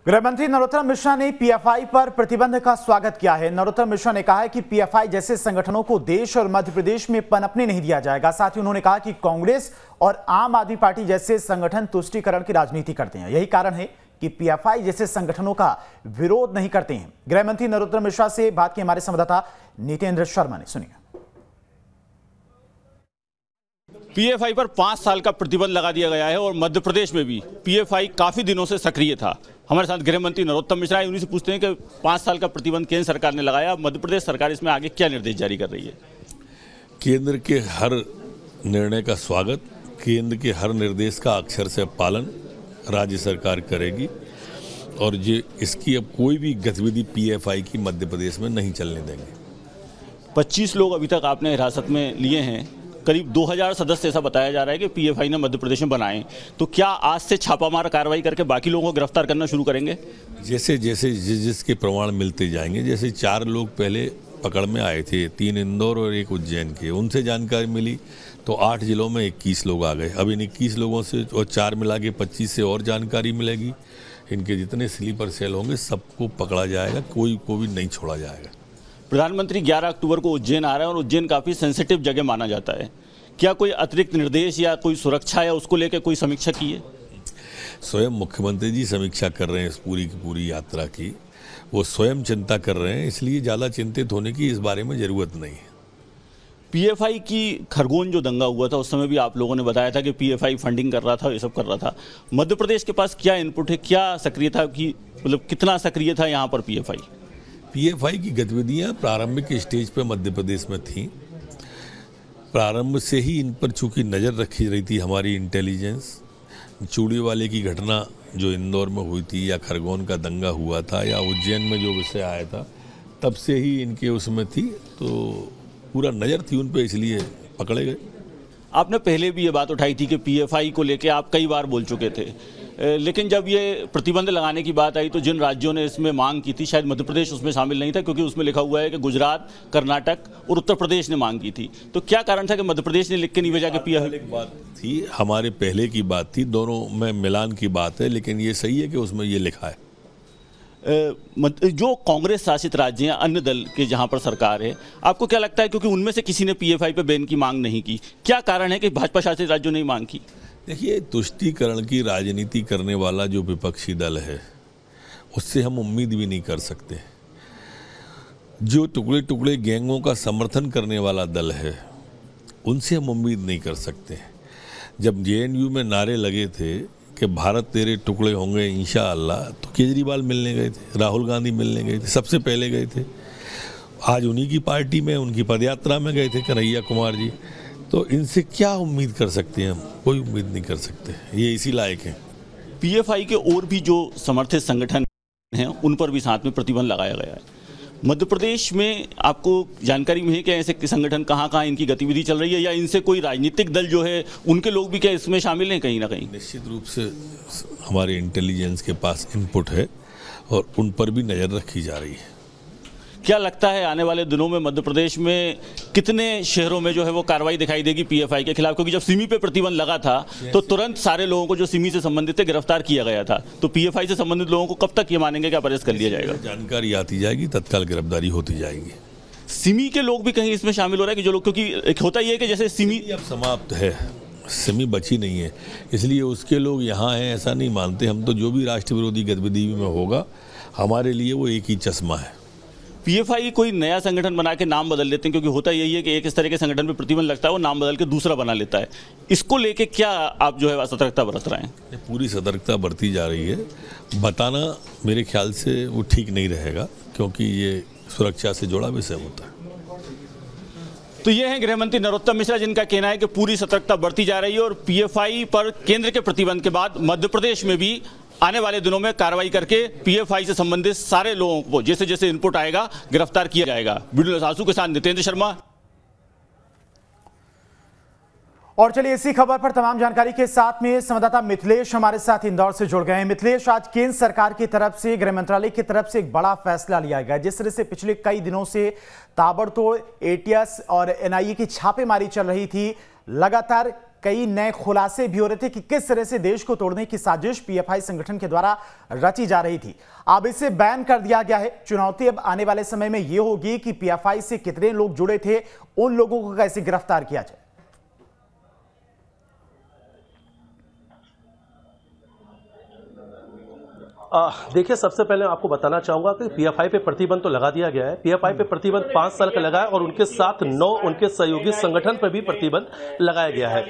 गृहमंत्री नरोत्तम मिश्रा ने पीएफआई पर प्रतिबंध का स्वागत किया है। नरोत्तम मिश्रा ने कहा है कि पीएफआई जैसे संगठनों को देश और मध्य प्रदेश में पनपने नहीं दिया जाएगा। साथ ही उन्होंने कहा कि कांग्रेस और आम आदमी पार्टी जैसे संगठन तुष्टीकरण की राजनीति करते हैं। यही कारण है कि पीएफआई जैसे संगठनों का विरोध नहीं करते हैं। गृहमंत्री नरोत्तम मिश्रा से बात की हमारे संवाददाता नितेंद्र शर्मा ने। सुनिए। पीएफआई पर 5 साल का प्रतिबंध लगा दिया गया है और मध्य प्रदेश में भी पीएफआई काफी दिनों से सक्रिय था। हमारे साथ गृह मंत्री नरोत्तम मिश्रा है, उन्हीं से पूछते हैं कि 5 साल का प्रतिबंध केंद्र सरकार ने लगाया, मध्य प्रदेश सरकार इसमें आगे क्या निर्देश जारी कर रही है? केंद्र के हर निर्णय का स्वागत, केंद्र के हर निर्देश का अक्षर से पालन राज्य सरकार करेगी और ये इसकी अब कोई भी गतिविधि पीएफआई की मध्य प्रदेश में नहीं चलने देंगे। 25 लोग अभी तक आपने हिरासत में लिए हैं, करीब 2000 सदस्य ऐसा बताया जा रहा है कि पीएफआई ने मध्य प्रदेश में बनाए। तो क्या आज से छापामार कार्रवाई करके बाकी लोगों को गिरफ्तार करना शुरू करेंगे? जैसे जैसे जिसके प्रमाण मिलते जाएंगे, जैसे 4 लोग पहले पकड़ में आए थे, 3 इंदौर और 1 उज्जैन के, उनसे जानकारी मिली तो 8 जिलों में 21 लोग आ गए। अब इन 21 लोगों से और 4 मिला के 25 से और जानकारी मिलेगी। इनके जितने स्लीपर सेल होंगे सबको पकड़ा जाएगा, कोई को भी नहीं छोड़ा जाएगा। प्रधानमंत्री 11 अक्टूबर को उज्जैन आ रहे हैं और उज्जैन काफ़ी सेंसिटिव जगह माना जाता है। क्या कोई अतिरिक्त निर्देश या कोई सुरक्षा या उसको लेकर कोई समीक्षा की है? स्वयं मुख्यमंत्री जी समीक्षा कर रहे हैं इस पूरी की पूरी यात्रा की। वो स्वयं चिंता कर रहे हैं, इसलिए ज़्यादा चिंतित होने की इस बारे में ज़रूरत नहीं है। पीएफआई की खरगोन जो दंगा हुआ था उस समय भी आप लोगों ने बताया था कि पीएफआई फंडिंग कर रहा था, ये सब कर रहा था। मध्य प्रदेश के पास क्या इनपुट है, क्या सक्रियता की, मतलब कितना सक्रिय था यहाँ पर पीएफआई? पीएफआई की गतिविधियां प्रारंभिक स्टेज पर मध्य प्रदेश में थीं। प्रारंभ से ही इन पर चूंकि नज़र रखी रही थी हमारी इंटेलिजेंस। चूड़ी वाले की घटना जो इंदौर में हुई थी, या खरगोन का दंगा हुआ था, या उज्जैन में जो विषय आया था, तब से ही इनके उसमें थी, तो पूरा नज़र थी उन पर, इसलिए पकड़े गए। आपने पहले भी ये बात उठाई थी कि पीएफआई को लेके आप कई बार बोल चुके थे, लेकिन जब ये प्रतिबंध लगाने की बात आई तो जिन राज्यों ने इसमें मांग की थी, शायद मध्य प्रदेश उसमें शामिल नहीं था, क्योंकि उसमें लिखा हुआ है कि गुजरात, कर्नाटक और उत्तर प्रदेश ने मांग की थी। तो क्या कारण था कि मध्य प्रदेश ने लिख के नहीं भेजा कि पीएफआई? बात थी, हमारे पहले की बात थी, दोनों में मिलान की बात है, लेकिन ये सही है कि उसमें ये लिखा है। जो कांग्रेस शासित राज्य हैं, अन्य दल के जहां पर सरकार है, आपको क्या लगता है, क्योंकि उनमें से किसी ने पीएफआई पे बैन की मांग नहीं की, क्या कारण है कि भाजपा शासित राज्यों ने मांग की? देखिए, तुष्टीकरण की राजनीति करने वाला जो विपक्षी दल है उससे हम उम्मीद भी नहीं कर सकते। जो टुकड़े टुकड़े गैंगों का समर्थन करने वाला दल है उनसे हम उम्मीद नहीं कर सकते। जब जेएनयू में नारे लगे थे कि भारत तेरे टुकड़े होंगे इंशाअल्लाह, तो केजरीवाल मिलने गए थे, राहुल गांधी मिलने गए थे, सबसे पहले गए थे। आज उन्हीं की पार्टी में उनकी पदयात्रा में गए थे कन्हैया कुमार जी। तो इनसे क्या उम्मीद कर सकते हैं हम? कोई उम्मीद नहीं कर सकते, ये इसी लायक है। पीएफआई के और भी जो समर्थित संगठन हैं उन पर भी साथ में प्रतिबंध लगाया गया है। मध्य प्रदेश में आपको जानकारी में है कि ऐसे संगठन कहाँ कहाँ इनकी गतिविधि चल रही है, या इनसे कोई राजनीतिक दल जो है उनके लोग भी क्या इसमें शामिल हैं कहीं ना कहीं? निश्चित रूप से हमारे इंटेलिजेंस के पास इनपुट है और उन पर भी नज़र रखी जा रही है। क्या लगता है आने वाले दिनों में मध्य प्रदेश में कितने शहरों में जो है वो कार्रवाई दिखाई देगी पीएफआई के खिलाफ? क्योंकि जब सिमी पे प्रतिबंध लगा था तो तुरंत सारे लोगों को जो सिमी से संबंधित थे गिरफ्तार किया गया था। तो पीएफआई से संबंधित लोगों को कब तक ये मानेंगे कि अरेस्ट कर लिया जाएगा? जानकारी आती जाएगी, तत्काल गिरफ्तारी होती जाएगी। सिमी के लोग भी कहीं इसमें शामिल हो रहा है कि जो लोग, क्योंकि होता ही है कि जैसे सिमी अब समाप्त है, सिमी बची नहीं है, इसलिए उसके लोग यहाँ हैं ऐसा नहीं मानते। हम तो जो भी राष्ट्र विरोधी गतिविधि में होगा हमारे लिए वो एक ही चश्मा है। पीएफआई कोई नया संगठन बना के नाम बदल लेते हैं, क्योंकि होता यही है कि एक इस तरह के संगठन पे प्रतिबंध लगता है वो नाम बदल के दूसरा बना लेता है। इसको लेके क्या आप जो है सतर्कता बरत रहे हैं? पूरी सतर्कता बरती जा रही है। बताना मेरे ख्याल से वो ठीक नहीं रहेगा, क्योंकि ये सुरक्षा से जुड़ा विषय होता है। तो ये हैं गृहमंत्री नरोत्तम मिश्रा, जिनका कहना है कि पूरी सतर्कता बरती जा रही है और पीएफआई पर केंद्र के प्रतिबंध के बाद मध्य प्रदेश में भी आने वाले दिनों में कार्रवाई करके पीएफआई से संबंधित सारे लोगों को जैसे जैसे इनपुट आएगा गिरफ्तार किया जाएगा। वीडियो सासू के साथ नितेंद्र शर्मा। और चलिए इसी खबर पर तमाम जानकारी के साथ में संवाददाता मिथिलेश हमारे साथ इंदौर से जुड़ गए हैं। मिथिलेश, आज केंद्र सरकार की तरफ से, गृह मंत्रालय की तरफ से एक बड़ा फैसला लिया गया। जिस तरह से पिछले कई दिनों से ताबड़तोड़ एटीएस और एनआईए की छापेमारी चल रही थी, लगातार कई नए खुलासे भी हो रहे थे कि किस तरह से देश को तोड़ने की साजिश पीएफआई संगठन के द्वारा रची जा रही थी। अब इसे बैन कर दिया गया है। चुनौती अब आने वाले समय में यह होगी कि पीएफआई से कितने लोग जुड़े थे, उन लोगों को कैसे गिरफ्तार किया जाए। देखिए, सबसे पहले आपको बताना चाहूंगा कि पीएफआई पे प्रतिबंध तो लगा दिया गया है। पीएफआई पे प्रतिबंध 5 साल का लगा है और उनके साथ 9 उनके सहयोगी संगठन पर भी प्रतिबंध लगाया गया है।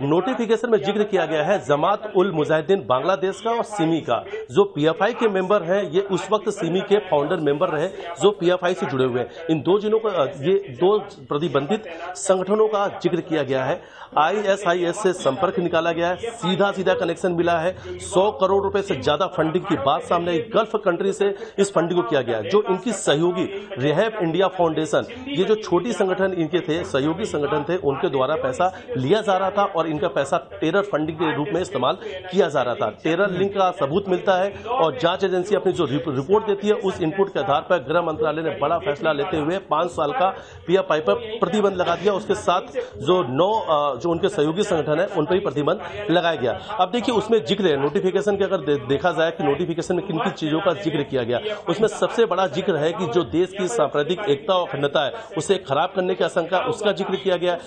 नोटिफिकेशन में जिक्र किया गया है जमात उल मुजाहिदीन बांग्लादेश का और सिमी का। जो पीएफआई के मेंबर हैं, ये उस वक्त सिमी के फाउंडर मेंबर रहे जो पीएफआई से जुड़े हुए हैं। इन दो जिलों का, ये 2 प्रतिबंधित संगठनों का जिक्र किया गया है। आईएसआईएस से संपर्क निकाला गया है, सीधा कनेक्शन मिला है। 100 करोड़ रुपए से ज्यादा फंडिंग की बात सामने आई। गल्फ कंट्री से इस फंडिंग को किया गया। जो इनकी सहयोगी रिहैब इंडिया फाउंडेशन, ये जो छोटी संगठन इनके थे, सहयोगी संगठन थे, उनके द्वारा पैसा लिया जा रहा था और इनका पैसा टेरर फंडिंग के रूप में इस्तेमाल किया जा रहा था। टेरर लिंक का सबूत मिलता है और जांच एजेंसी अपनी जो रिपोर्ट देती है, उस इनपुट के आधार पर गृह मंत्रालय ने बड़ा फैसला लेते हुए 5 साल का पीएफआई पर प्रतिबंध लगा दिया। उसके साथ जो 9 जो उनके सहयोगी संगठन है, उन पर भी प्रतिबंध लगाया गया। अब देखिए, उसमें जिक्र है नोटिफिकेशन के, अगर देखा जाए कि नोटिफिकेशन में किन किन चीजों का जिक्र किया गया, उसमें सबसे बड़ा जिक्र है कि जो देश की सांप्रदायिक एकता और अखंडता है, उसे खराब करने की आशंका, उसका जिक्र किया गया।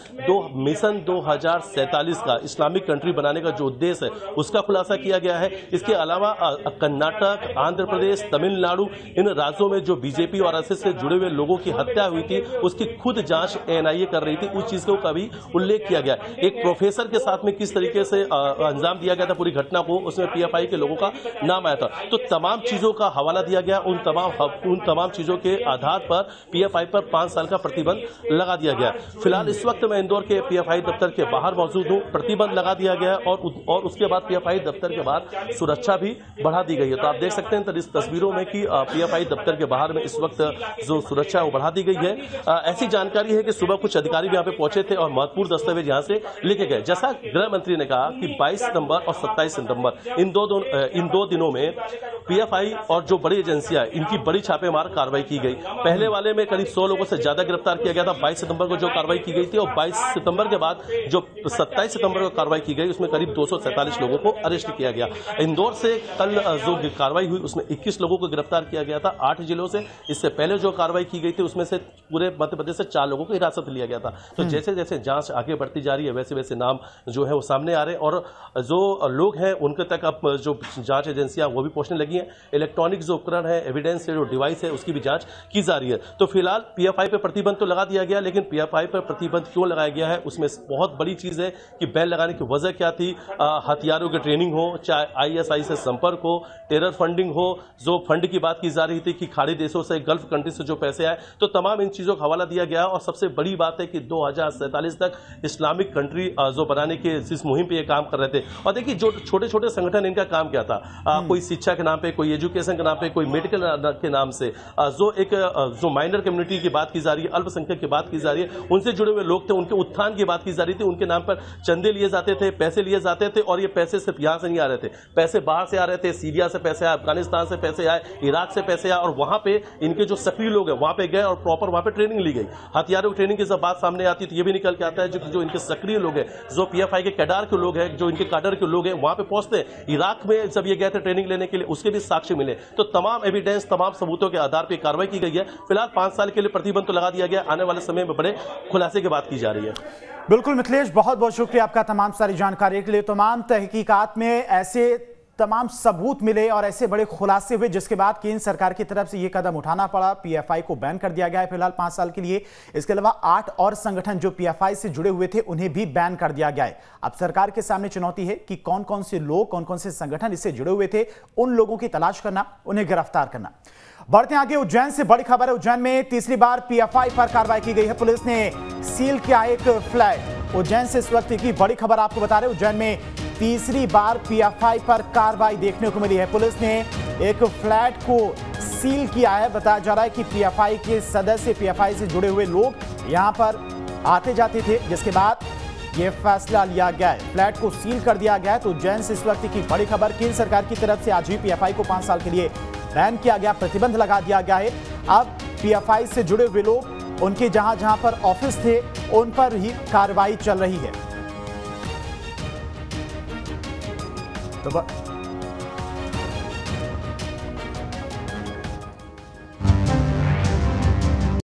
मिशन 2047 का इस्लामिक कंट्री बनाने का जो उद्देश्य है, उसका खुलासा किया गया है। इसके अलावा कर्नाटक, आंध्र प्रदेश, तमिलनाडु, इन राज्यों में जो बीजेपी और आरएसएस से जुड़े हुए लोगों की हत्या हुई थी, उसकी खुद जांच एनआईए कर रही थी, उस चीज का भी उल्लेख किया गया। एक प्रोफेसर के साथ में किस तरीके से अंजाम दिया गया था पूरी घटना को, उसमें पीएफआई के लोगों का नाम आया था। तो तमाम चीजों का हवाला दिया गया। उन तमाम चीजों के आधार पर पीएफआई पर 5 साल का प्रतिबंध लगा दिया गया। फिलहाल इस वक्त मैं इंदौर के पीएफआई दफ्तर के बाहर मौजूद हूं। प्रतिबंध लगा दिया गया और उसके बाद पीएफआई दफ्तर के बाहर सुरक्षा भी बढ़ा दी गई है। तो आप देख सकते हैं इस तस्वीरों में कि पीएफआई दफ्तर के बाहर में इस वक्त जो सुरक्षा है वो बढ़ा दी गई है। ऐसी जानकारी है कि सुबह कुछ अधिकारी भी यहाँ पे पहुंचे थे और महत्वपूर्ण दस्तावेज यहाँ से लेके गए। जैसा गृह मंत्री ने कहा कि 22 सितंबर और 27 सितंबर इन दो दिनों में पीएफआई और जो बड़ी एजेंसियां, इनकी बड़ी छापेमार कार्रवाई की गई। पहले वाले में करीब 100 लोगों से ज्यादा गिरफ्तार किया गया था। 22 सितंबर को जो कार्रवाई की गई थी और 22 सितंबर के बाद जो 27 सितंबर को कार्रवाई की गई, उसमें करीब 247 लोगों को अरेस्ट किया गया। इंदौर से कल जो कार्रवाई हुई, उसमें 21 लोगों को गिरफ्तार किया गया था 8 जिलों से। इससे पहले जो कार्रवाई की गई थी, उसमें से पूरे मध्य प्रदेश से 4 लोगों को हिरासत में लिया गया था। तो जैसे जैसे जांच आगे बढ़ती जा रही है, वैसे वैसे नाम जो है वो सामने आ रहे हैं और जो लोग हैं उनके तक अब जो जांच एजेंसियां वो भी पहुंचने लगी हैं। इलेक्ट्रॉनिक जो उपकरण है, एविडेंस जो डिवाइस है, उसकी भी जांच की जा रही है। तो फिलहाल पीएफआई पर प्रतिबंध तो लगा दिया गया, लेकिन पीएफआई पर प्रतिबंध क्यों लगाया गया है, उसमें बहुत बड़ी चीज है कि बैन लगाने की वजह क्या थी। हथियारों की ट्रेनिंग हो, चाहे आईएसआई से संपर्क हो, टेरर फंडिंग हो, जो फंड की बात की जा रही थी कि खाड़ी देशों से, गल्फ कंट्री से जो पैसे आए, तो तमाम इन चीजों का हवाला दिया गया। और सबसे बड़ी बात है कि 2047 तक इस्लामिक कंट्री जो बनाने के इस मुहिम पे ये काम कर रहे थे। और देखिए, जो छोटे छोटे संगठन, इनका काम क्या था, कोई शिक्षा के नाम पे, कोई एजुकेशन के नाम पे, कोई मेडिकल के नाम से, जो माइनर कम्युनिटी की बात की जा रही है, अल्पसंख्यक की बात की जा रही है, उनसे जुड़े हुए लोग थे, उनके उत्थान की बात की जा रही थी। उनके नाम पर चंदे लिए जाते थे, पैसे लिए जाते थे और ये पैसे सिर्फ यहां से नहीं आ रहे थे, पैसे बाहर से आ रहे थे। सीरिया से पैसे आए, अफगानिस्तान से पैसे आए, इराक से पैसे आए और वहां पे इनके जो सक्रिय लोग हैं वहां पे गए और प्रॉपर वहां पे ट्रेनिंग ली गई। हथियारों की ट्रेनिंग की जब बात सामने आती है तो ये भी निकल के आता है जो इनके सक्रिय लोग हैं, जो पीएफआई के कैडर के लोग हैं, जो इनके काडर के लोग हैं, वहां पे पहुंचते हैं। इराक में जब ये गए थे ट्रेनिंग लेने के लिए, उसके भी साक्ष्य मिले। तो तमाम एविडेंस, तमाम सबूतों के आधार पर कार्रवाई की गई है। फिलहाल 5 साल के लिए प्रतिबंध तो लगा दिया गया। आने वाले समय में बड़े खुलासे की बात की जा रही है। बिल्कुल मिथिलेश, बहुत बहुत शुक्रिया आपका तमाम सारी जानकारी के लिए। तमाम तहकीकात में ऐसे तमाम सबूत मिले और ऐसे बड़े खुलासे हुए, जिसके बाद केंद्र सरकार की तरफ से यह कदम उठाना पड़ा। पीएफआई को बैन कर दिया गया है फिलहाल 5 साल के लिए। इसके अलावा 8 और संगठन जो पीएफआई से जुड़े हुए थे, उन्हें भी बैन कर दिया गया है। अब सरकार के सामने चुनौती है कि कौन कौन से लोग, कौन कौन से संगठन इससे जुड़े हुए थे, उन लोगों की तलाश करना, उन्हें गिरफ्तार करना। बढ़ते आगे, उज्जैन से बड़ी खबर है। उज्जैन में तीसरी बार पीएफआई पर कार्रवाई की गई है। पुलिस ने सील किया एक फ्लैट। उज्जैन से इस वक्त की बड़ी खबर आपको बता रहे, उज्जैन में तीसरी बार पीएफआई पर कार्रवाई देखने को मिली है। पुलिस ने एक फ्लैट को सील किया है। बताया जा रहा है कि पीएफआई के सदस्य, पीएफआई से जुड़े हुए लोग यहां पर आते जाते थे, जिसके बाद यह फैसला लिया गया है, फ्लैट को सील कर दिया गया है। तो उज्जैन से इस वक्त की बड़ी खबर, केंद्र सरकार की तरफ से आज ही पीएफआई को 5 साल के लिए बैन किया गया, प्रतिबंध लगा दिया गया है। अब पीएफआई से जुड़े हुए लोग, उनके जहां जहां पर ऑफिस थे, उन पर ही कार्रवाई चल रही है। तो